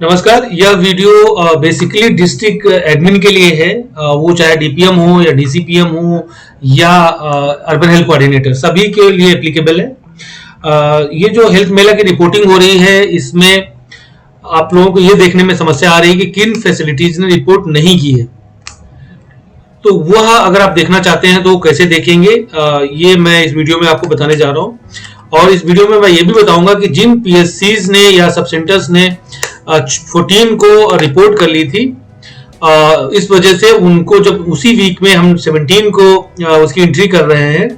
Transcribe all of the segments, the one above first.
नमस्कार। यह video basically district admin के लिए है, वो चाहे डीपीएम हो या डीसीपीएम हो या अर्बन हेल्थ कोऑर्डिनेटर, सभी के लिए एप्लीकेबल है। ये जो हेल्थ मेला की रिपोर्टिंग हो रही है, इसमें आप लोगों को ये देखने में समस्या आ रही है कि किन फैसिलिटीज ने रिपोर्ट नहीं की है। तो वह अगर आप देखना चाहते हैं तो कैसे देखेंगे, ये मैं इस वीडियो में आपको बताने जा रहा हूँ। और इस वीडियो में मैं ये भी बताऊंगा कि जिन पीएससीज ने या सब सेंटर्स ने 14 को रिपोर्ट कर ली थी, इस वजह से उनको जब उसी वीक में हम 17 को उसकी एंट्री कर रहे हैं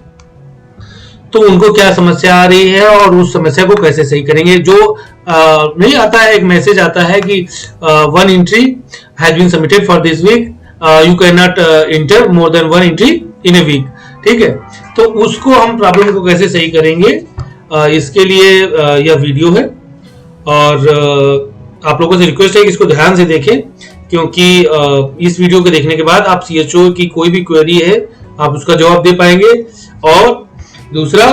तो उनको क्या समस्या आ रही है और उस समस्या को कैसे सही करेंगे। जो नहीं आता है, एक मैसेज आता है कि 1 entry has been submitted for this week, you can not enter more than 1 entry in a week. ठीक है, तो उसको हम प्रॉब्लम को कैसे सही करेंगे, इसके लिए यह वीडियो है। और आप लोगों से रिक्वेस्ट है कि इसको ध्यान से देखें, क्योंकि इस वीडियो को देखने के बाद आप सीएचओ की कोई भी क्वेरी है आप उसका जवाब दे पाएंगे। और दूसरा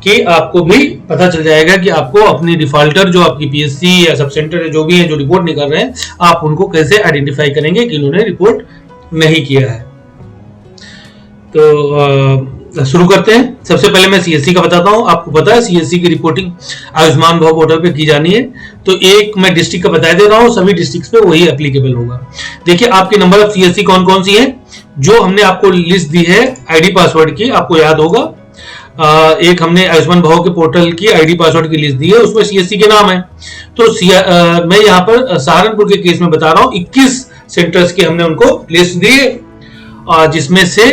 कि आपको भी पता चल जाएगा कि आपको अपनी डिफॉल्टर जो आपकी पीएससी या सब सेंटर जो भी है जो रिपोर्ट नहीं कर रहे हैं, आप उनको कैसे आइडेंटिफाई करेंगे कि इन्होंने रिपोर्ट नहीं किया है। तो शुरू करते हैं। सबसे पहले मैं सीएससी का बताता हूं। आपको पता है सीएससी की रिपोर्टिंग आयुष्मान भव पोर्टल पे की जानी है। तो एक मैं डिस्ट्रिक्ट का बता दे रहा हूं, सभी डिस्ट्रिक्ट्स पे वही एप्लीकेबल होगा। देखिए आपके नंबर ऑफ सीएससी कौन कौन सी है, जो हमने आपको लिस्ट दी है आईडी पासवर्ड की, आपको याद होगा। एक हमने आयुष्मान भव के पोर्टल की आईडी पासवर्ड की लिस्ट दी है, उसमें सीएससी के नाम है। तो मैं यहाँ पर सहारनपुर के केस में बता रहा हूँ, 21 सेंटर्स के हमने उनको लिस्ट दी है, जिसमें से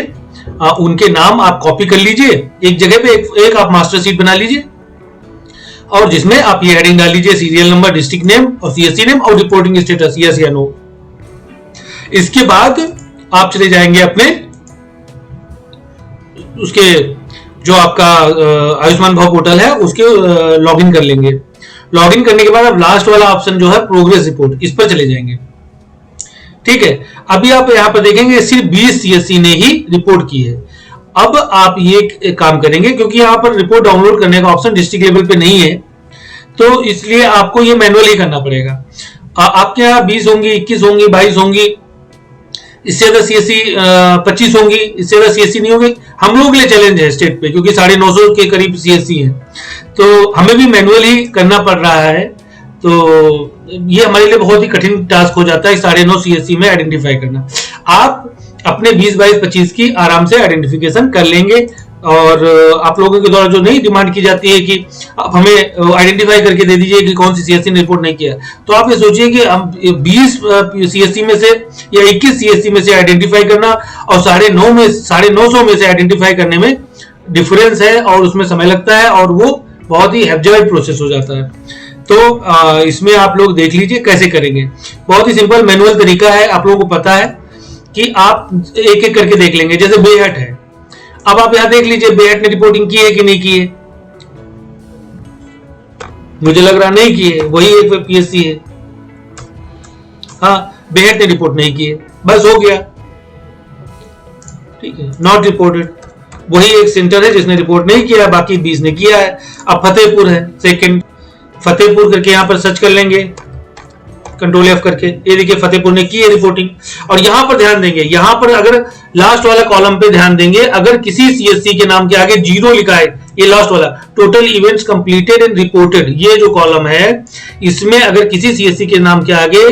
उनके नाम आप कॉपी कर लीजिए, एक जगह पे एक आप मास्टर शीट बना लीजिए और जिसमें आप ये हेडिंग डाल लीजिए, सीरियल नंबर, डिस्ट्रिक्ट नेम और सीएससी नेम और रिपोर्टिंग स्टेटस, यस या नो। इसके बाद आप चले जाएंगे अपने उसके जो आपका आयुष्मान भव पोर्टल है उसके लॉगिन कर लेंगे। लॉगिन करने के बाद आप लास्ट वाला ऑप्शन जो है प्रोग्रेस रिपोर्ट, इस पर चले जाएंगे। ठीक है, अभी आप यहां पर देखेंगे सिर्फ 20 सीएससी ने ही रिपोर्ट की है। अब आप ये काम करेंगे, क्योंकि यहां पर रिपोर्ट डाउनलोड करने का ऑप्शन डिस्ट्रिक्ट लेवल पे नहीं है, तो इसलिए आपको ये मैनुअली करना पड़ेगा। आपके यहाँ 20 होंगी, 21 होंगी, 22 होंगी, इससे ज्यादा सीएससी 25 होंगी, इससे ज्यादा सीएससी नहीं होगी। हम लोग के लिए चैलेंज है स्टेट पे, क्योंकि 950 के करीब सीएससी है, तो हमें भी मैनुअली करना पड़ रहा है। तो ये हमारे लिए बहुत ही कठिन टास्क हो जाता है 950 सीएससी में आइडेंटिफाई करना। आप अपने 20, 22, 25 की आराम से आइडेंटिफिकेशन कर लेंगे। और आप लोगों के द्वारा जो नहीं डिमांड की जाती है कि आप हमें आइडेंटिफाई करके दे दीजिए कि कौन सी सीएससी ने रिपोर्ट नहीं किया, तो आप ये सोचिए कि हम 20 सीएससी में से या 21 सीएससी में से आइडेंटिफाई करना और 950 में से आइडेंटिफाई करने में डिफरेंस है और उसमें समय लगता है और वो बहुत ही हेक्टिक प्रोसेस हो जाता है। तो इसमें आप लोग देख लीजिए कैसे करेंगे। बहुत ही सिंपल मैनुअल तरीका है, आप लोगों को पता है कि आप एक एक करके देख लेंगे। जैसे बेहट है, अब आप यहां देख लीजिए बेहट ने रिपोर्टिंग की है कि नहीं की है। मुझे लग रहा नहीं की है, वही एक पीएससी है। हाँ, बेहट ने रिपोर्ट नहीं की है, बस हो गया। ठीक है, नॉट रिपोर्टेड, वही एक सेंटर है जिसने रिपोर्ट नहीं किया, बाकी 20 ने किया है। अब फतेहपुर है सेकंड, फतेहपुर करके यहां पर सर्च कर लेंगे, कंट्रोल F करके। ये देखिए फतेहपुर ने की है रिपोर्टिंग। और यहां पर ध्यान देंगे, यहां पर अगर लास्ट वाला कॉलम पे ध्यान देंगे, अगर किसी सीएससी के नाम के आगे 0 लिखा है, ये लास्ट वाला total events completed and reported, ये जो कॉलम है, इसमें अगर किसी सीएससी के नाम के आगे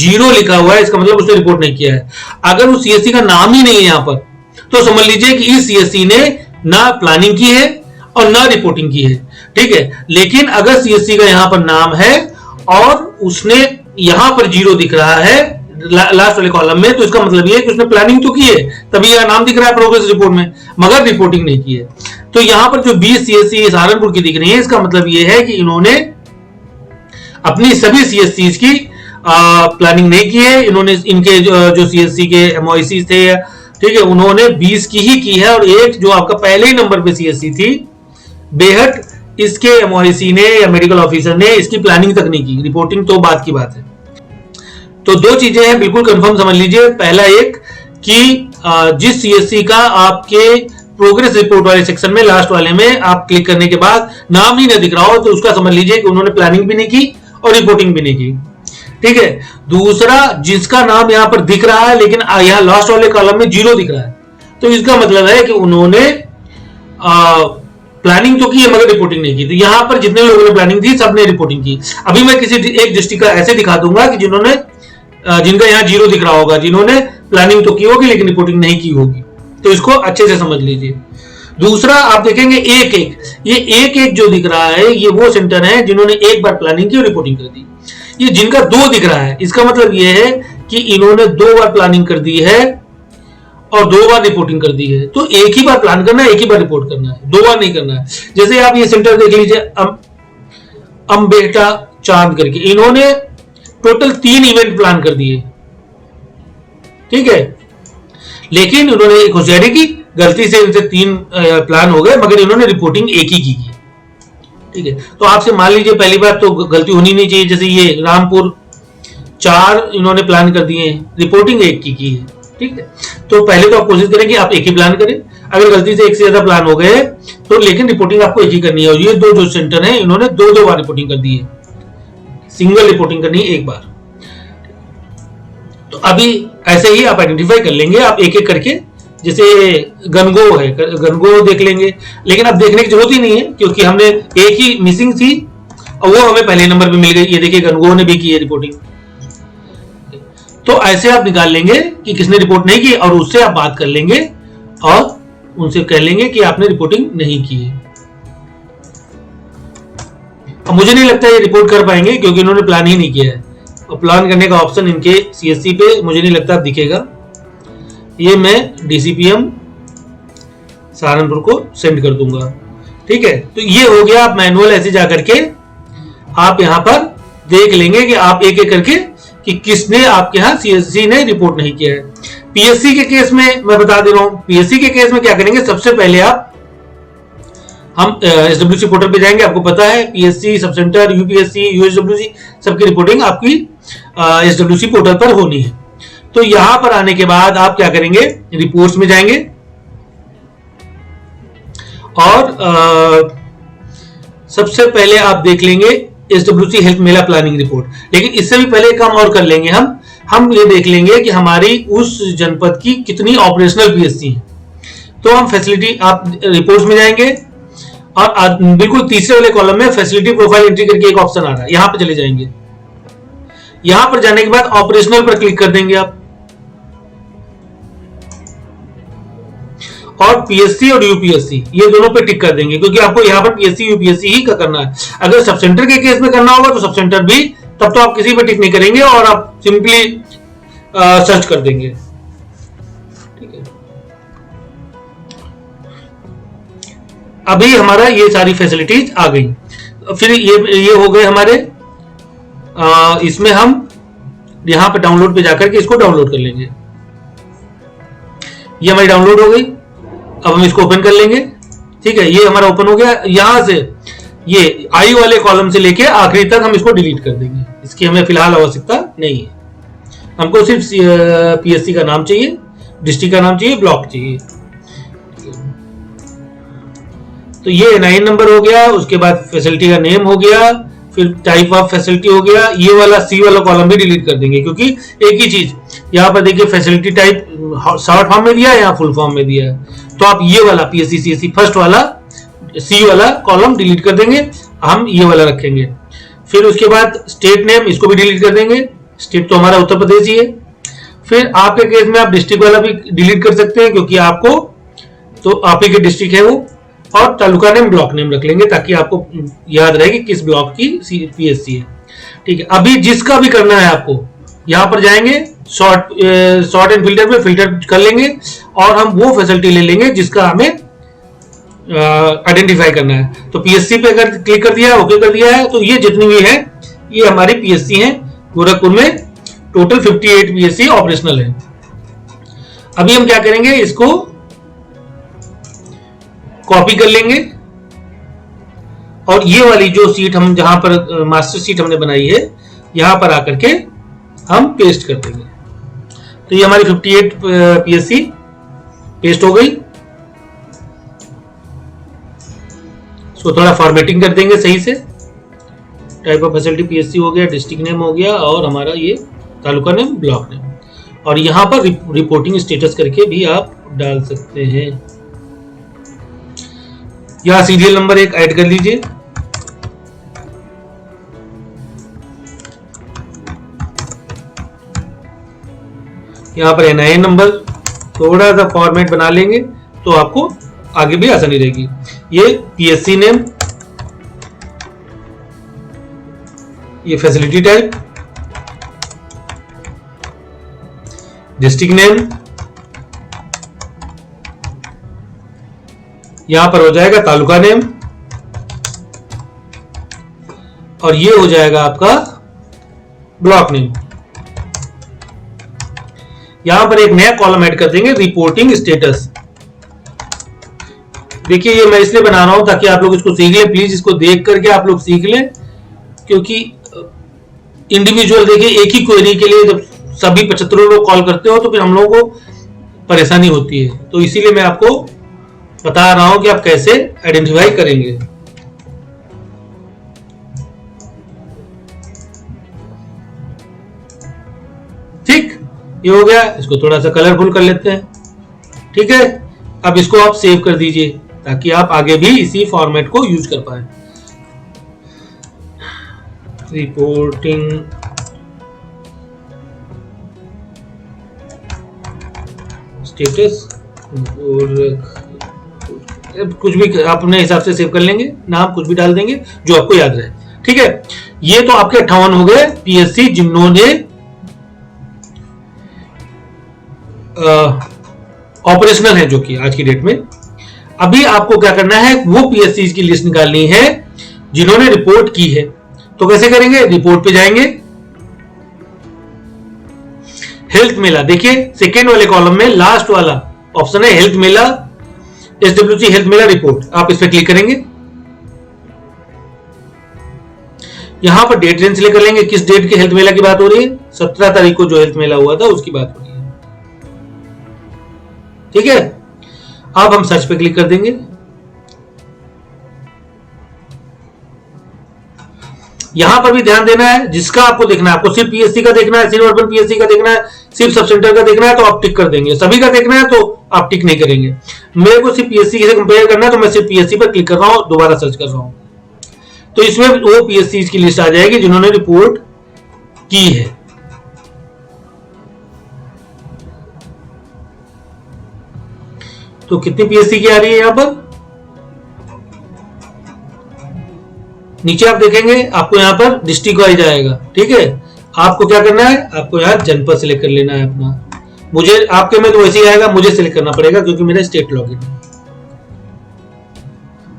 0 लिखा हुआ है, इसका मतलब उसने रिपोर्ट नहीं किया है। अगर उस सीएससी का नाम ही नहीं है यहां पर, तो समझ लीजिए कि इस सीएससी ने ना प्लानिंग की है और ना रिपोर्टिंग की है। ठीक है, लेकिन अगर सीएससी का यहां पर नाम है और उसने यहां पर 0 दिख रहा है लास्ट वाले कॉलम में, तो इसका मतलब ये है कि उसने प्लानिंग तो की है, तभी यह नाम दिख रहा है प्रोग्रेस रिपोर्ट में, मगर रिपोर्टिंग नहीं की है। तो यहां पर जो 20 सीएससी सहारनपुर की दिख रही है, इसका मतलब ये है कि इन्होंने अपनी सभी सीएससी की प्लानिंग नहीं की है। इन्होंने इनके जो सीएससी के एमओआईसी थे, ठीक है, उन्होंने 20 की ही की है। और एक जो आपका पहले ही नंबर पे सीएससी थी बेहट, इसके एमओआईसी ने या मेडिकल ऑफिसर ने इसकी प्लानिंग तक नहीं की, रिपोर्टिंग तो बात की बात है। तो 2 चीजें हैं, बिल्कुल कंफर्म समझ लीजिए। पहला एक कि जिस सीएससी का आपके प्रोग्रेस रिपोर्ट वाले सेक्शन में लास्ट वाले में आप क्लिक करने के बाद नाम ही ना दिख रहा हो, तो उसका समझ लीजिए कि उन्होंने प्लानिंग भी नहीं की और रिपोर्टिंग भी नहीं की। ठीक है। दूसरा, जिसका नाम यहाँ पर दिख रहा है लेकिन यहाँ लास्ट वाले कॉलम में 0 दिख रहा है, तो इसका मतलब है कि उन्होंने प्लानिंग तो की है मगर रिपोर्टिंग नहीं की। तो यहाँ पर जितने लोगों ने प्लानिंग थी सबने रिपोर्टिंग की। अभी मैं किसी एक डिस्ट्रिक्ट का ऐसे दिखा दूंगा कि जिन्होंने जिनका यहाँ 0 दिख रहा होगा, जिन्होंने प्लानिंग तो की होगी लेकिन रिपोर्टिंग नहीं की होगी। तो इसको अच्छे से समझ लीजिए। दूसरा, आप देखेंगे एक एक, ये एक एक जो दिख रहा है ये वो सेंटर है जिन्होंने एक बार प्लानिंग की और रिपोर्टिंग कर दी। ये जिनका 2 दिख रहा है, इसका मतलब ये है कि इन्होंने 2 बार प्लानिंग कर दी है और 2 बार रिपोर्टिंग कर दी है। तो एक ही बार प्लान करना है, एक ही बार रिपोर्ट करना है, 2 बार नहीं करना है। जैसे आप ये सेंटर देख लीजिए, अम्बेटा चांद करके, इन्होंने टोटल 3 इवेंट प्लान कर दिए, ठीक है। लेकिन उन्होंने एक होशियारी की, गलती से इनसे 3 प्लान हो गए मगर इन्होंने रिपोर्टिंग एक ही की, ठीक है। तो आपसे मान लीजिए पहली बात तो गलती होनी नहीं चाहिए। जैसे ये रामपुर 4 इन्होंने प्लान कर दिए, रिपोर्टिंग एक की है, ठीक है। तो पहले तो आप कोशिश करें कि आप एक ही प्लान करें। अगर गलती से एक से ज्यादा प्लान हो गए तो लेकिन रिपोर्टिंग आपको एक ही करनी है। ये 2 जो सेंटर है इन्होंने 2 बार रिपोर्टिंग कर दी है, सिंगल रिपोर्टिंग करनी है एक बार। तो अभी ऐसे ही आप आइडेंटिफाई कर लेंगे, आप एक एक करके। जैसे गनगो है, गनगो देख लेंगे, लेकिन अब देखने की जरूरत ही नहीं है क्योंकि हमने एक ही मिसिंग थी और वो हमें पहले नंबर पे मिल गई। ये देखिए गनगो ने भी की है रिपोर्टिंग। तो ऐसे आप निकाल लेंगे कि किसने रिपोर्ट नहीं की और उससे आप बात कर लेंगे और उनसे कह लेंगे कि आपने रिपोर्टिंग नहीं की है। अब मुझे नहीं लगता ये रिपोर्ट कर पाएंगे क्योंकि इन्होंने प्लान ही नहीं किया है और प्लान करने का ऑप्शन इनके सीएससी पे मुझे नहीं लगता दिखेगा। ये मैं डीसीपीएम सहारनपुर को सेंड कर दूंगा, ठीक है। तो ये हो गया। आप मैनुअल ऐसे जाकर के आप यहां पर देख लेंगे कि आप एक एक करके कि किसने आपके यहां सीएससी ने रिपोर्ट नहीं किया है। पीएससी के केस में मैं बता दे रहा हूं, पीएससी के केस में क्या करेंगे, सबसे पहले हम एसडब्ल्यूसी पोर्टल पे जाएंगे। आपको पता है पीएससी, सब सेंटर, यूपीएससी, यूएसडब्ल्यूसी सबकी रिपोर्टिंग आपकी एसडब्ल्यूसी पोर्टल पर होनी है। तो यहां पर आने के बाद आप क्या करेंगे, रिपोर्ट्स में जाएंगे और सबसे पहले आप देख लेंगे एसडब्ल्यूसी हेल्थ मेला प्लानिंग रिपोर्ट। लेकिन इससे भी पहले काम और कर लेंगे, हम ये देख लेंगे कि हमारी उस जनपद की कितनी ऑपरेशनल पीएससी है। तो हम फैसिलिटी, आप रिपोर्ट्स में जाएंगे और बिल्कुल तीसरे वाले कॉलम में फैसिलिटी प्रोफाइल एंट्री करके एक ऑप्शन आ रहा है, यहां पर चले जाएंगे। यहां पर जाने के बाद ऑपरेशनल पर क्लिक कर देंगे आप और पीएससी और यूपीएससी ये दोनों पे टिक कर देंगे क्योंकि आपको यहां पर पीएससी यूपीएससी ही का करना है। अगर सब सेंटर के केस में करना होगा तो सब सेंटर भी, तब तो आप किसी पे टिक नहीं करेंगे और आप सिंपली सर्च कर देंगे, ठीक है। अभी हमारा ये सारी फैसिलिटीज आ गई। फिर ये हो गए हमारे, इसमें हम यहां पे डाउनलोड पे जाकर के इसको डाउनलोड कर लेंगे। ये हमारी डाउनलोड हो गई। अब हम इसको ओपन कर लेंगे, ठीक है। ये हमारा ओपन हो गया। यहां से ये आई वाले कॉलम से लेके आखिरी तक हम इसको डिलीट कर देंगे, इसकी हमें फिलहाल आवश्यकता नहीं है। हमको सिर्फ पीएससी का नाम चाहिए, डिस्ट्रिक्ट का नाम चाहिए, ब्लॉक चाहिए। तो ये एनआईएन नंबर हो गया, उसके बाद फैसिलिटी का नेम हो गया, फिर टाइप ऑफ फैसिलिटी हो गया। ये वाला सी वाला कॉलम भी डिलीट कर देंगे क्योंकि एक ही चीज यहाँ पर देखिए, फैसिलिटी टाइप शॉर्ट फॉर्म में दिया है, यहाँ फुल फॉर्म में दिया है। तो आप ये वाला पीएससी सीएससी फर्स्ट वाला सी वाला कॉलम डिलीट कर देंगे, हम ये वाला रखेंगे। फिर उसके बाद स्टेट नेम, इसको भी डिलीट कर देंगे, स्टेट तो हमारा उत्तर प्रदेश ही है। फिर आपके केस में आप डिस्ट्रिक्ट वाला भी डिलीट कर सकते हैं क्योंकि आपको तो आप ही के डिस्ट्रिक्ट है वो, और तालुका नेम, ब्लॉक नेम रख लेंगे ताकि आपको याद रहे कि किस ब्लॉक की पीएससी है, ठीक है। अभी जिसका भी करना है आपको यहां पर जाएंगे, सॉर्ट एंड फिल्टर पे फिल्टर कर लेंगे और हम वो फैसिलिटी ले लेंगे जिसका हमें आइडेंटिफाई करना है। तो पीएससी पे अगर क्लिक कर दिया, ओके कर दिया है, तो ये जितनी भी है ये हमारी पीएससी है। गोरखपुर में टोटल 58 पीएससी ऑपरेशनल है। अभी हम क्या करेंगे, इसको कॉपी कर लेंगे और ये वाली जो सीट हम जहां पर मास्टर सीट हमने बनाई है यहां पर आकर के हम पेस्ट कर देंगे। तो ये हमारी 58 पीएससी पेस्ट हो गई। इसको थोड़ा फॉर्मेटिंग कर देंगे सही से। टाइप ऑफ फैसिलिटी पीएससी हो गया, डिस्ट्रिक्ट नेम हो गया, और हमारा ये तालुका नेम, ब्लॉक नेम। और यहाँ पर रिपोर्टिंग स्टेटस करके भी आप डाल सकते हैं। यहाँ सीरियल नंबर एक ऐड कर लीजिए। यहाँ पर एनआईएन नंबर, थोड़ा सा फॉर्मेट बना लेंगे तो आपको आगे भी आसानी रहेगी। ये पीएससी नेम, ये फैसिलिटी टाइप, डिस्ट्रिक्ट नेम, यहां पर हो जाएगा तालुका नेम, और ये हो जाएगा आपका ब्लॉक नेम। यहां पर एक नया कॉलम ऐड कर देंगे, रिपोर्टिंग स्टेटस। देखिए ये मैं इसलिए बना रहा हूं ताकि आप लोग इसको सीख लें। प्लीज इसको देख करके आप लोग सीख लें, क्योंकि इंडिविजुअल देखिए एक ही क्वेरी के लिए जब सभी 75 लोग कॉल करते हो तो फिर हम लोगों को परेशानी होती है। तो इसीलिए मैं आपको बता रहा हूं कि आप कैसे आइडेंटिफाई करेंगे। ठीक, ये हो गया। इसको थोड़ा सा कलरफुल कर लेते हैं। ठीक है, अब इसको आप सेव कर दीजिए ताकि आप आगे भी इसी फॉर्मेट को यूज कर पाए। रिपोर्टिंग स्टेटस, कुछ भी आप अपने हिसाब से सेव कर लेंगे, नाम कुछ भी डाल देंगे जो आपको याद रहे। ठीक है, ये तो आपके 58 हो गए पीएससी जिन्होंने ऑपरेशनल है, जो कि आज की डेट में। अभी आपको क्या करना है, वो पीएससी की लिस्ट निकालनी है जिन्होंने रिपोर्ट की है। तो कैसे करेंगे, रिपोर्ट पे जाएंगे, हेल्थ मेला, देखिए सेकेंड वाले कॉलम में लास्ट वाला ऑप्शन है हेल्थ मेला, एसडब्ल्यूसी हेल्थ मेला रिपोर्ट। आप इस पर क्लिक करेंगे, यहां पर डेट रेंज सिलेक्ट कर लेंगे, किस डेट के हेल्थ मेला की बात हो रही है। 17 तारीख को जो हेल्थ मेला हुआ था उसकी बात हो रही है। ठीक है, अब हम सर्च पे क्लिक कर देंगे। यहां पर भी ध्यान देना है, जिसका आपको देखना है, आपको सिर्फ पीएससी का देखना है, सिर्फ अर्बन पीएससी का देखना है, सिर्फ सब सेंटर का देखना है तो आप टिक कर देंगे। सभी का देखना है तो आप टिक नहीं करेंगे। मेरे को सिर्फ पीएससी से कंपेयर करना है तो मैं सिर्फ पीएससी पर क्लिक कर रहा हूं, दोबारा सर्च कर रहा हूं, तो इसमें वो पीएससी की लिस्ट आ जाएगी जिन्होंने रिपोर्ट की है। तो कितनी पीएससी की आ रही है यहां पर, नीचे आप देखेंगे आपको यहां पर डिस्ट्रिक्ट वाइज आएगा। ठीक है, आपको क्या करना है, आपको यहां जनपद सिलेक्ट कर लेना है अपना। मुझे आपके में तो वैसे ही आएगा, मुझे सिलेक्ट करना पड़ेगा क्योंकि मेरा स्टेट लॉगिन है।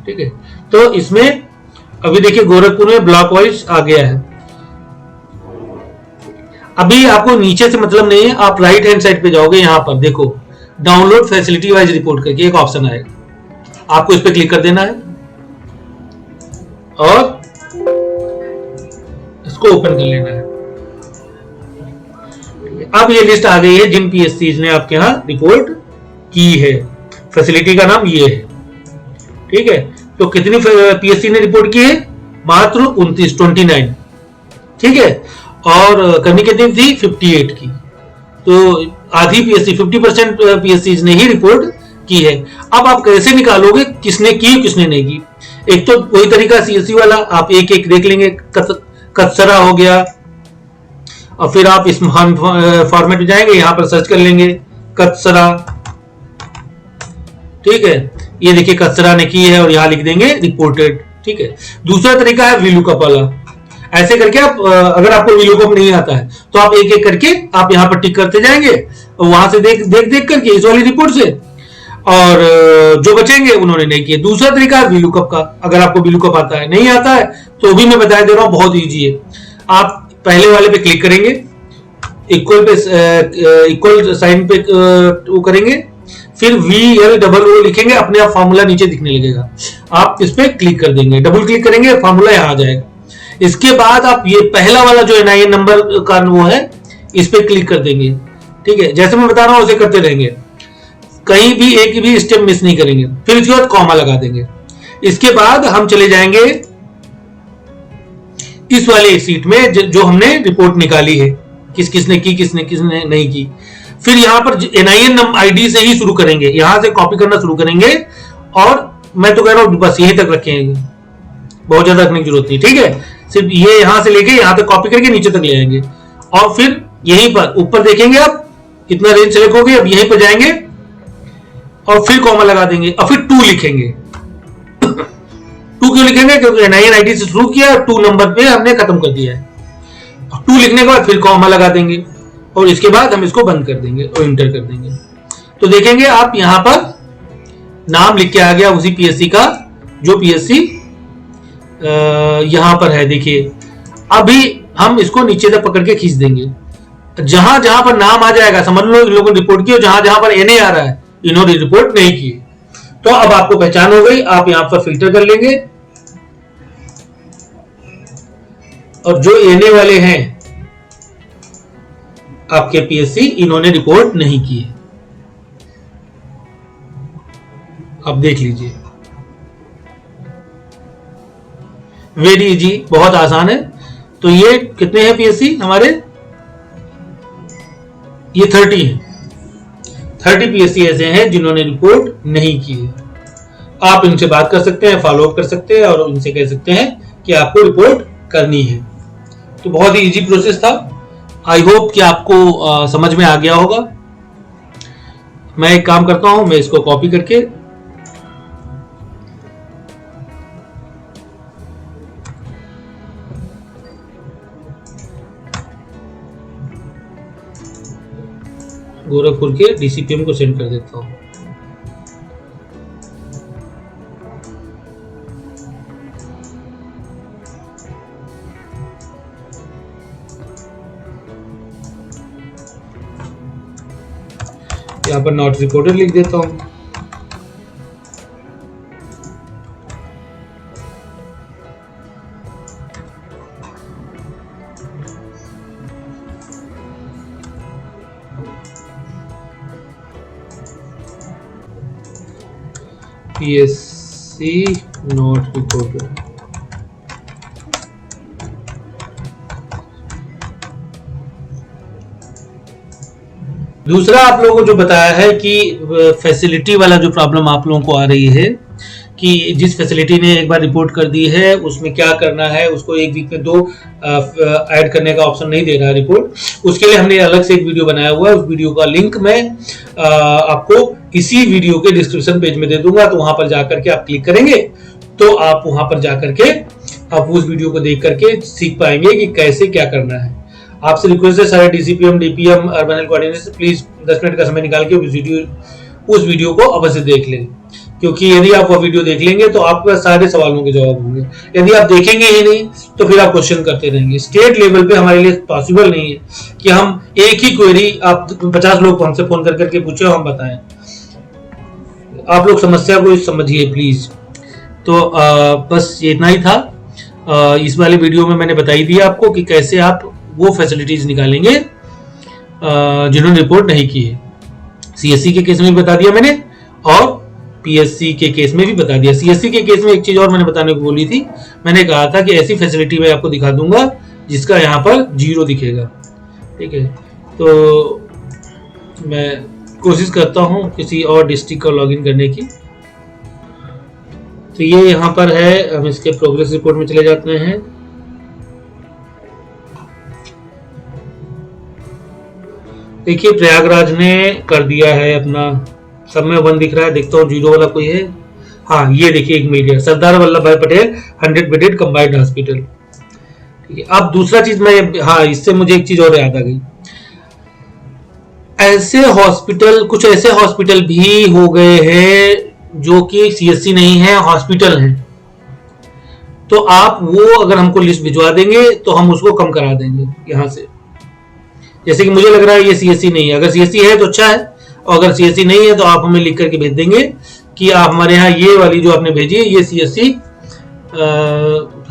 ठीक है, तो इसमें अभी देखिए गोरखपुर में ब्लॉक वाइज आ गया है। अभी आपको नीचे से मतलब नहीं है, आप राइट हैंड साइड पे जाओगे, यहां पर देखो डाउनलोड फैसिलिटी वाइज रिपोर्ट करके एक ऑप्शन आएगा, आपको इस पे क्लिक कर देना है और इसको ओपन कर लेना है। अब ये लिस्ट आ गई है जिन पीएससी ने आपके यहां रिपोर्ट की है। फैसिलिटी का नाम ये है। ठीक है, तो कितनी पीएससी ने रिपोर्ट की है, मात्र 29। ठीक है, और करनी कितनी थी, 58 की। तो आधी पीएससी 50% पीएससी ने ही रिपोर्ट की है। अब आप कैसे निकालोगे किसने की किसने नहीं की। एक तो वही तरीका सीएससी वाला, आप एक एक देख लेंगे, कत्सरा हो गया, और फिर आप इस फॉर्मेट में जाएंगे, यहां पर सर्च कर लेंगे कत्सरा। ठीक है, ये देखिए कत्सरा ने की है और यहां लिख देंगे रिपोर्टेड। ठीक है, दूसरा तरीका है वीलुकअप वाला। ऐसे करके आप अगर आपको वीलुकअप नहीं आता है तो आप एक एक करके आप यहां पर टिक करते जाएंगे, वहां से देख करके इस वाली रिपोर्ट से, और जो बचेंगे उन्होंने नहीं किए। दूसरा तरीका है वीलुकअप का, अगर आपको वीलुकअप आता है, नहीं आता है तो भी मैं बता दे रहा हूं, बहुत इजी है। आप पहले वाले पे क्लिक करेंगे, इक्वल साइन पे वो करेंगे, फिर VLOO लिखेंगे, अपने आप फार्मूला नीचे दिखने लगेगा। आप इस पे क्लिक कर देंगे, डबल क्लिक करेंगे, फार्मूला यहां आ जाएगा। इसके बाद आप ये पहला वाला जो NIN नंबर का वो है, इस पे क्लिक कर देंगे। ठीक है, जैसे मैं बता रहा हूं उसे करते रहेंगे, कहीं भी एक भी स्टेप मिस नहीं करेंगे। फिर इसके बाद कॉमा लगा देंगे। इसके बाद हम चले जाएंगे इस वाले सीट में जो हमने रिपोर्ट निकाली है, किसने की, किसने नहीं की। फिर यहां पर NIN ID से ही शुरू करेंगे, यहां से कॉपी करना शुरू करेंगे, और मैं तो कह रहा हूं बस यहीं तक रखेंगे, बहुत ज्यादा रखने की जरूरत नहीं, ठीक है। सिर्फ ये यहां से लेके यहां तक कॉपी करके नीचे तक ले आएंगे, और फिर यहीं पर ऊपर देखेंगे आप कितना रेंज सेलेक्ट हो गई, अब यहीं पर जाएंगे और फिर कॉमा लगा देंगे, और फिर 2 लिखेंगे। 2 क्यों लिखेंगे? क्योंकि NIN ID से शुरू किया, 2 नंबर पे हमने खत्म कर दिया है। 2 लिखने के बाद फिर कॉमा लगा देंगे, और इसके बाद हम इसको बंद कर देंगे और इंटर कर देंगे। तो देखेंगे आप यहां पर नाम लिख के आ गया उसी PSC का, जो PSC यहां पर है, देखिए। अभी हम इसको नीचे तक पकड़ के खींच देंगे, जहां जहां पर नाम आ जाएगा समझ लो इन लोगों ने रिपोर्ट की, और जहां जहां पर NA आ रहा है इन्होंने रिपोर्ट नहीं की। तो अब आपको पहचान हो गई, आप यहां पर फिल्टर कर लेंगे, और जो NA वाले हैं आपके PSC, इन्होंने रिपोर्ट नहीं की है। अब देख लीजिए, वेरी इजी, बहुत आसान है। तो ये कितने हैं PSC हमारे? ये 30 है। 30 PSC ऐसे हैं जिन्होंने रिपोर्ट नहीं की है। आप इनसे बात कर सकते हैं, फॉलो अप कर सकते हैं, और उनसे कह सकते हैं कि आपको रिपोर्ट करनी है। तो बहुत ही इजी प्रोसेस था। आई होप कि आपको समझ में आ गया होगा। मैं एक काम करता हूं, मैं इसको कॉपी करके गोरखपुर के DCPM को सेंड कर देता हूं। यहाँ पर नॉट रिपोर्टेड लिख देता हूं। PSC not reported. दूसरा आप लोगों को जो बताया है कि फैसिलिटी वाला जो प्रॉब्लम आप लोगों को आ रही है, कि जिस फैसिलिटी ने एक बार रिपोर्ट कर दी है उसमें क्या करना है, उसको एक वीक में 2 ऐड करने का ऑप्शन नहीं दे रहा है रिपोर्ट। उसके लिए हमने अलग से एक वीडियो बनाया हुआ है, उस वीडियो का लिंक मैं आपको इसी वीडियो के डिस्क्रिप्शन पेज में दे दूंगा। तो वहां पर जाकर के आप क्लिक करेंगे तो आप वहां पर जाकर के आप उस वीडियो को देख करके सीख पाएंगे कि कैसे क्या करना है। आपसे रिक्वेस्ट है सारे DCPM, DPM, urban health coordinator please 10 minute का समय निकाल के उस वीडियो को अवश्य देख लें, क्योंकि यदि आप वो वीडियो देख लेंगे तो आपके सारे सवालों के जवाब होंगे। यदि आप देखेंगे ही नहीं तो फिर आप क्वेश्चन करते रहेंगे। स्टेट लेवल पे हमारे लिए पॉसिबल नहीं है कि हम एक ही क्वेरी आप 50 लोग हमसे फोन कर करके पूछे हम बताएं। आप लोग समस्या को समझिए प्लीज। तो बस इतना ही था। इस वाले वीडियो में मैंने बताई दिया आपको कि कैसे आप वो फैसिलिटीज निकालेंगे जिन्होंने रिपोर्ट नहीं की है। CSC के केस में भी बता दिया मैंने, और PSC के केस में भी बता दिया। CSC के केस में एक चीज और मैंने बताने को बोली थी, मैंने कहा था कि ऐसी फैसिलिटी मैं आपको दिखा दूंगा जिसका यहाँ पर 0 दिखेगा, ठीक है। तो मैं कोशिश करता हूँ किसी और डिस्ट्रिक्ट को लॉगिन करने की। तो ये यहाँ पर है, हम इसके प्रोग्रेस रिपोर्ट में चले जाते हैं। देखिए प्रयागराज ने कर दिया है अपना, सब में 1 दिख रहा है, देखता हूँ 0 वाला कोई है। हाँ ये देखिए एक मिल गया, सरदार वल्लभ भाई पटेल 100 बेडेड कंबाइंड हॉस्पिटल, ठीक है। अब दूसरा चीज मैं, हाँ इससे मुझे एक चीज और याद आ गई। ऐसे हॉस्पिटल, कुछ ऐसे हॉस्पिटल भी हो गए हैं जो कि CSC नहीं है, हॉस्पिटल हैं। तो आप वो अगर हमको लिस्ट भिजवा देंगे तो हम उसको कम करा देंगे यहाँ से। जैसे कि मुझे लग रहा है ये CSC नहीं है, अगर CSC है तो अच्छा है, और अगर CSC नहीं है तो आप हमें लिख करके भेज देंगे कि आप हमारे यहाँ ये वाली जो आपने भेजी है ये CSC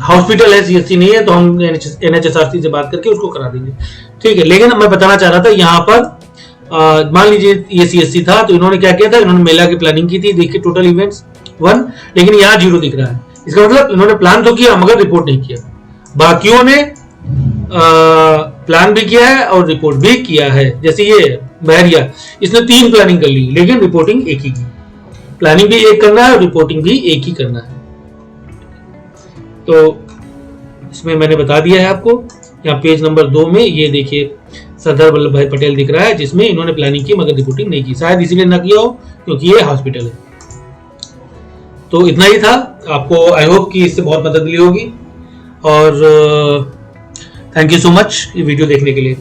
हॉस्पिटल है, CSC नहीं है, तो हम NHSRC से बात करके उसको करा देंगे, ठीक है। लेकिन मैं बताना चाह रहा था यहाँ पर मान लीजिए ये CSC था, तो इन्होंने क्या किया था, इन्होंने मेला की प्लानिंग की थी, देखिए टोटल इवेंट्स 1, लेकिन यहाँ 0 दिख रहा है। इसका मतलब इन्होंने प्लान तो किया मगर रिपोर्ट नहीं किया। बाकियों ने प्लान भी किया है और रिपोर्ट भी किया है। जैसे ये बहरिया, इसने 3 प्लानिंग कर ली लेकिन रिपोर्टिंग एक ही की। प्लानिंग भी एक करना है और रिपोर्टिंग भी एक ही करना है। तो इसमें मैंने बता दिया है आपको। यहाँ पेज नंबर 2 में ये देखिए सरदार वल्लभ भाई पटेल दिख रहा है, जिसमें इन्होंने प्लानिंग की मगर रिपोर्टिंग नहीं की। शायद इसीलिए ना किया हो क्योंकि ये हॉस्पिटल है। तो इतना ही था। आपको आई होप कि इससे बहुत मदद मिली होगी और थैंक यू सो मच ये वीडियो देखने के लिए।